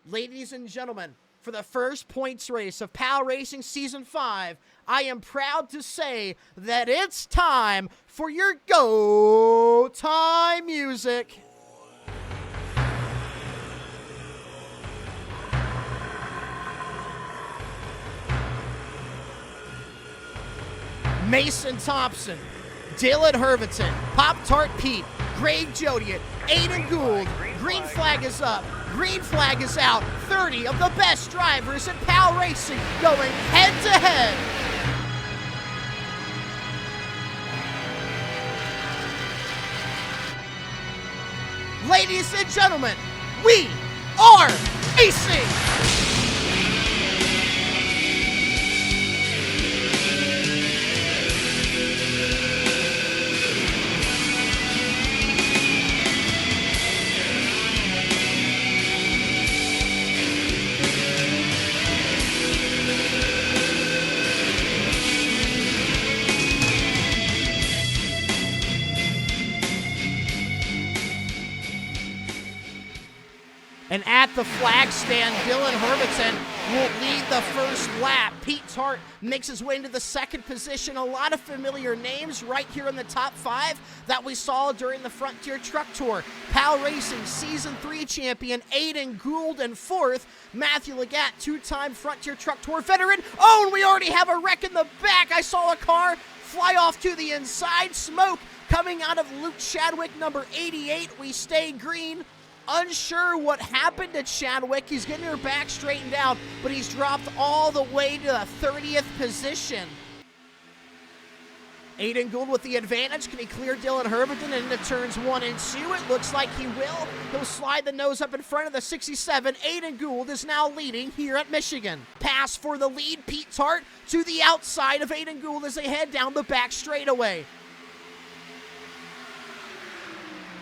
Ladies and gentlemen, for the first points race of PALracing Season 5, I am proud to say that it's time for your Go Time music. Mason Thompson, Dylan Herviton, Pop-Tart Pete, Greg Jodiet, Aiden Gould, green flag is up, green flag is out. 30 of the best drivers in PALracing going head-to-head. Ladies and gentlemen, we are racing! And at the flag stand, Dylan Herviton will lead the first lap. Pete Tart makes his way into the second position. A lot of familiar names right here in the top 5 that we saw during the Frontier Truck Tour. PALracing Season 3 champion Aiden Gould in 4th. Matthew Legatt, 2-time Frontier Truck Tour veteran. Oh, and we already have a wreck in the back. I saw a car fly off to the inside. Smoke coming out of Luke Chadwick, number 88. We stay green. Unsure what happened to Chadwick. He's getting her back straightened out, but he's dropped all the way to the 30th position. Aiden Gould with the advantage. Can he clear Dylan Herviton into turns 1 and 2? It looks like he will. He'll slide the nose up in front of the 67. Aiden Gould is now leading here at Michigan. Pass for the lead. Pete Tart to the outside of Aiden Gould as they head down the back straightaway.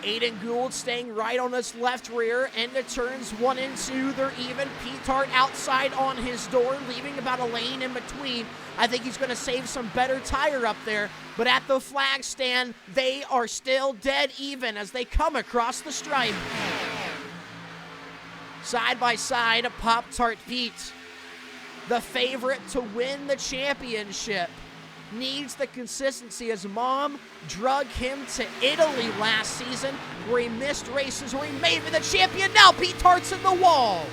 Aiden Gould staying right on his left rear, into turns 1 and 2. They're even. Pete Tart outside on his door, leaving about a lane in between. I think he's going to save some better tire up there. But at the flag stand, they are still dead even as they come across the stripe. Side by side, Pop-Tart Pete, the favorite to win the championship, needs the consistency as mom drug him to Italy last season where he missed races where he may have been the champion. Now Pete Tart's in the wall.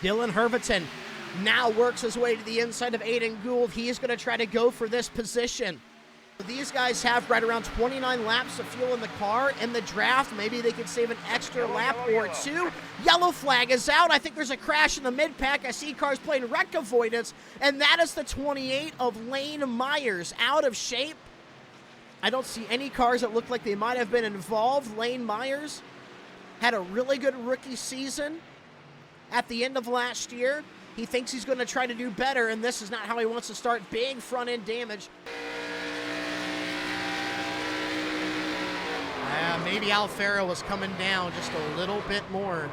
Dylan Herviton now works his way to the inside of Aiden Gould. He is going to try to go for this position. These guys have right around 29 laps of fuel in the car. In the draft, maybe they could save an extra lap or two. Yellow flag is out. I think there's a crash in the mid-pack. I see cars playing wreck avoidance, and that is the 28 of Lane Myers, out of shape. I don't see any cars that look like they might have been involved. Lane Myers had a really good rookie season at the end of last year. He thinks he's going to try to do better, and this is not how he wants to start. Big front-end damage. Maybe Alfaro was coming down just a little bit more.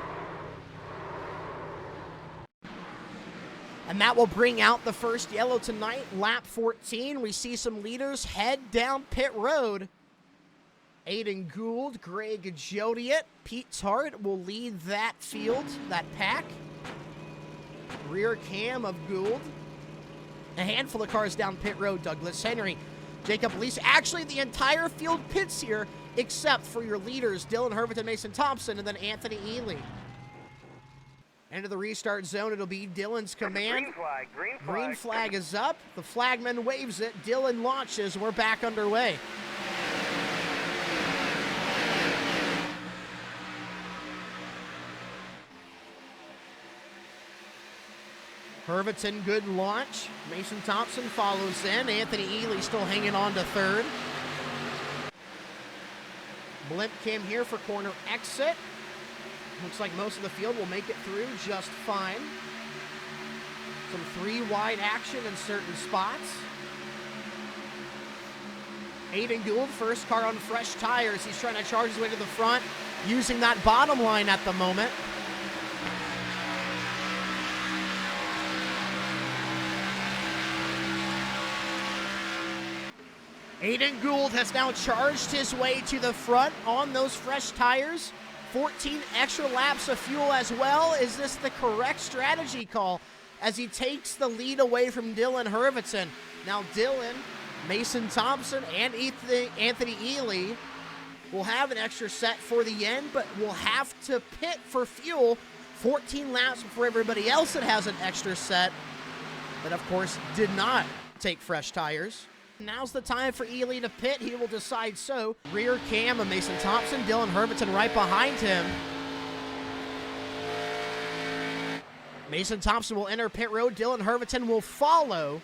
And that will bring out the first yellow tonight. Lap 14, we see some leaders head down pit road. Aiden Gould, Greg Jodiet, Pete Tart will lead that field, that pack. Rear cam of Gould. A handful of cars down pit road. Douglas Henry, Jacob Lise. Actually, the entire field pits here, except for your leaders, Dylan Herviton, Mason Thompson, and then Anthony Ely. Into the restart zone, it'll be Dylan's command. Green flag is up. The flagman waves it. Dylan launches. We're back underway. Herviton, good launch. Mason Thompson follows in. Anthony Ely still hanging on to third. Blimp came here for corner exit. Looks like most of the field will make it through just fine. Some 3-wide action in certain spots. Aiden Gould, first car on fresh tires. He's trying to charge his way to the front, using that bottom line at the moment. Aiden Gould has now charged his way to the front on those fresh tires. 14 extra laps of fuel as well. Is this the correct strategy call as he takes the lead away from Dylan Herviton? Now Dylan, Mason Thompson, and Anthony Ely will have an extra set for the end, but will have to pit for fuel 14 laps before everybody else that has an extra set that, of course, did not take fresh tires. Now's the time for Ely to pit. He will decide so. Rear cam of Mason Thompson, Dylan Herviton right behind him. Mason Thompson will enter pit road. Dylan Herviton will follow.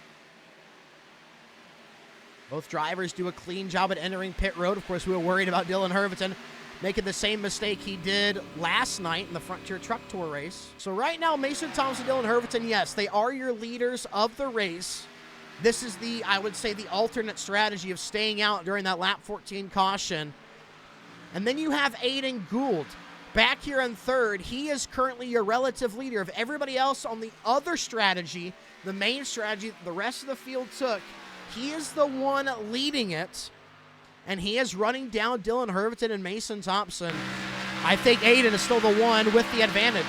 Both drivers do a clean job at entering pit road. Of course, we were worried about Dylan Herviton making the same mistake he did last night in the Frontier Truck Tour race. So right now, Mason Thompson, Dylan Herviton, yes, they are your leaders of the race. This is the, I would say, the alternate strategy of staying out during that lap 14 caution. And then you have Aiden Gould back here in third. He is currently your relative leader. Of everybody else on the other strategy, the main strategy that the rest of the field took, he is the one leading it. And he is running down Dylan Herviton and Mason Thompson. I think Aiden is still the one with the advantage.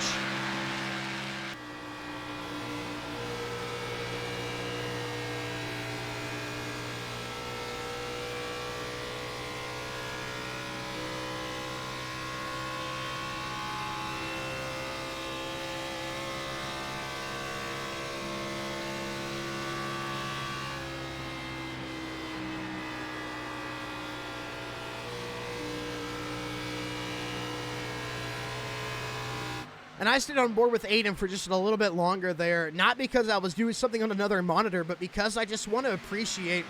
And I stayed on board with Aiden for just a little bit longer there, not because I was doing something on another monitor, but because I just want to appreciate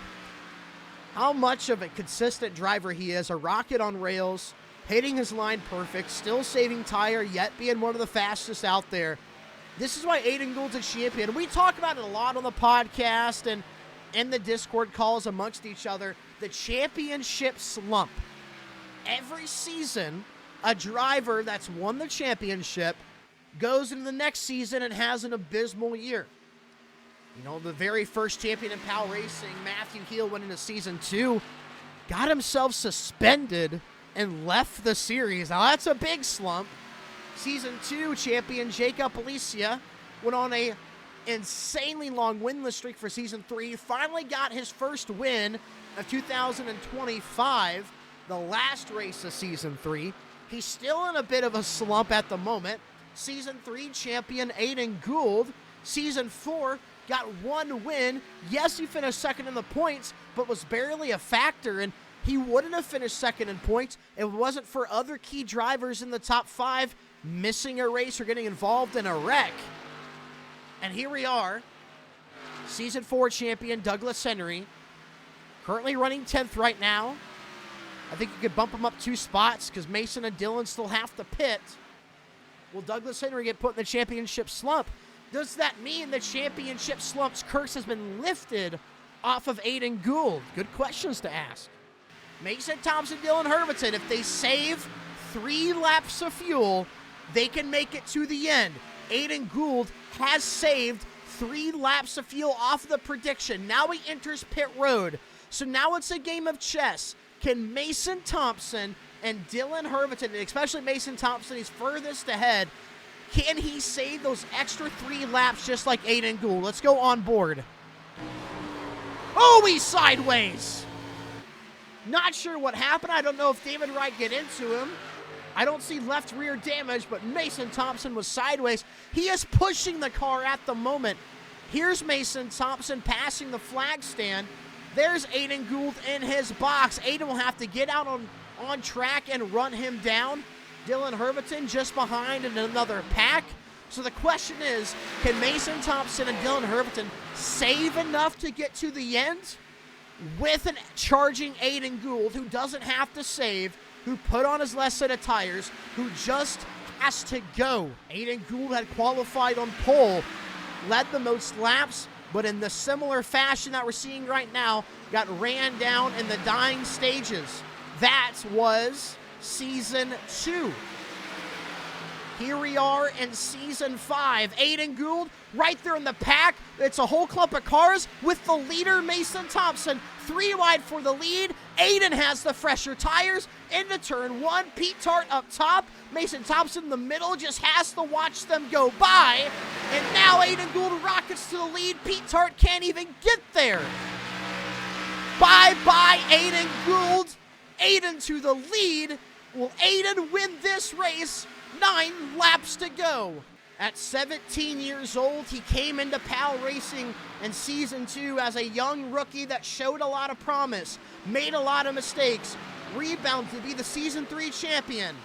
how much of a consistent driver he is. A rocket on rails, hitting his line perfect, still saving tire, yet being one of the fastest out there. This is why Aiden Gould's a champion. We talk about it a lot on the podcast and in the Discord calls amongst each other, the championship slump. Every season, a driver that's won the championship goes into the next season and has an abysmal year. You know, the very first champion in PALracing, Matthew Heel, went into season 2, got himself suspended and left the series. Now, that's a big slump. Season 2 champion Jacob Alicia went on a insanely long winless streak for season 3, finally got his first win of 2025, the last race of season 3. He's still in a bit of a slump at the moment. Season 3 champion Aiden Gould. Season 4 got one win. Yes, he finished second in the points, but was barely a factor, and he wouldn't have finished second in points if it wasn't for other key drivers in the top 5 missing a race or getting involved in a wreck. And here we are. Season 4 champion Douglas Henry, currently running 10th right now. I think you could bump him up 2 spots because Mason and Dylan still have to pit. Will Douglas Henry get put in the championship slump? Does that mean the championship slump's curse has been lifted off of Aiden Gould? Good questions to ask. Mason Thompson, Dylan Herviton, if they save 3 laps of fuel, they can make it to the end. Aiden Gould has saved 3 laps of fuel off the prediction. Now he enters pit road. So now it's a game of chess. Can Mason Thompson and Dylan Herviton, and especially Mason Thompson, he's furthest ahead, can he save those extra 3 laps just like Aiden Gould? Let's go on board. Oh, he's sideways. Not sure what happened. I don't know if David Wright get into him. I don't see left rear damage, but Mason Thompson was sideways. He is pushing the car at the moment. Here's Mason Thompson passing the flag stand. There's Aiden Gould in his box. Aiden will have to get out on track and run him down. Dylan Herviton just behind in another pack. So the question is, can Mason Thompson and Dylan Herviton save enough to get to the end with an charging Aiden Gould who doesn't have to save, who put on his last set of tires, who just has to go? Aiden Gould had qualified on pole, led the most laps, but in the similar fashion that we're seeing right now, got ran down in the dying stages. That was season 2. Here we are in Season 5. Aiden Gould right there in the pack. It's a whole clump of cars with the leader, Mason Thompson. 3 wide for the lead. Aiden has the fresher tires. Into turn 1. Pete Tart up top. Mason Thompson in the middle just has to watch them go by. And now Aiden Gould rockets to the lead. Pete Tart can't even get there. Bye-bye, Aiden Gould. Aiden to the lead. Will Aiden win this race? 9 laps to go. At 17 years old, he came into PALracing in Season 2 as a young rookie that showed a lot of promise, made a lot of mistakes, rebounded to be the Season 3 champion.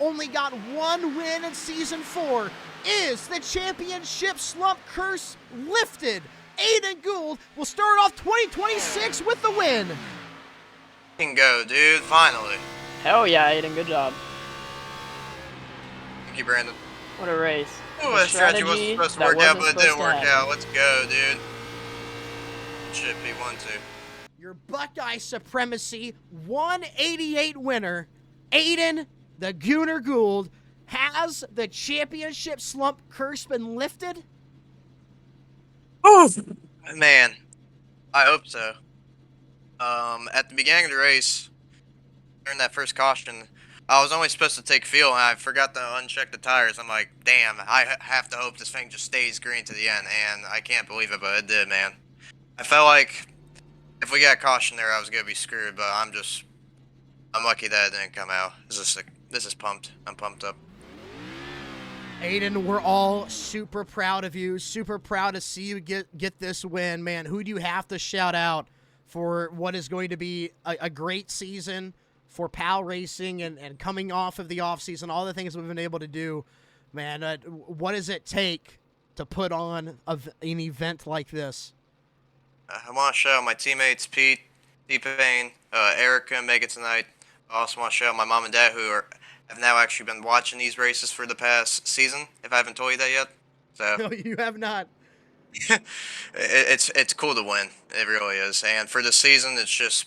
Only got 1 win in Season 4. Is the championship slump curse lifted? Aiden Gould will start off 2026 with the win. Can go, dude, finally. Hell yeah, Aiden, good job. Thank you, Brandon. What a race. Ooh, that strategy wasn't supposed to work out, but it didn't work out. Let's go, dude. Should be 1-2. Your Buckeye Supremacy 188 winner, Aiden the Gooner Gould. Has the championship slump curse been lifted? Ooh, man, I hope so. At the beginning of the race, during that first caution, I was only supposed to take fuel, and I forgot to uncheck the tires. I'm like, damn, I have to hope this thing just stays green to the end, and I can't believe it, but it did, man. I felt like if we got caution there, I was going to be screwed, but I'm lucky that it didn't come out. This is pumped. I'm pumped up. Aiden, we're all super proud of you, super proud to see you get this win, man. Who do you have to shout out for what is going to be a great season for PALracing and coming off of the offseason, all the things we've been able to do, man? What does it take to put on an event like this? I want to shout out my teammates, Pete, T-Pain, Erica, and Megan tonight. I also want to shout out my mom and dad who have now actually been watching these races for the past season, if I haven't told you that yet. So no, you have not. It's cool to win. It really is. And for this season, it's just,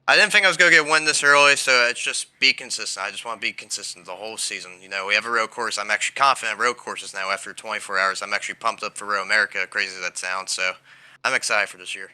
I didn't think I was going to get a win this early, so it's just be consistent. I just want to be consistent the whole season. You know, we have a road course. I'm actually confident in road courses now after 24 hours. I'm actually pumped up for Road America, crazy as that sounds. So I'm excited for this year.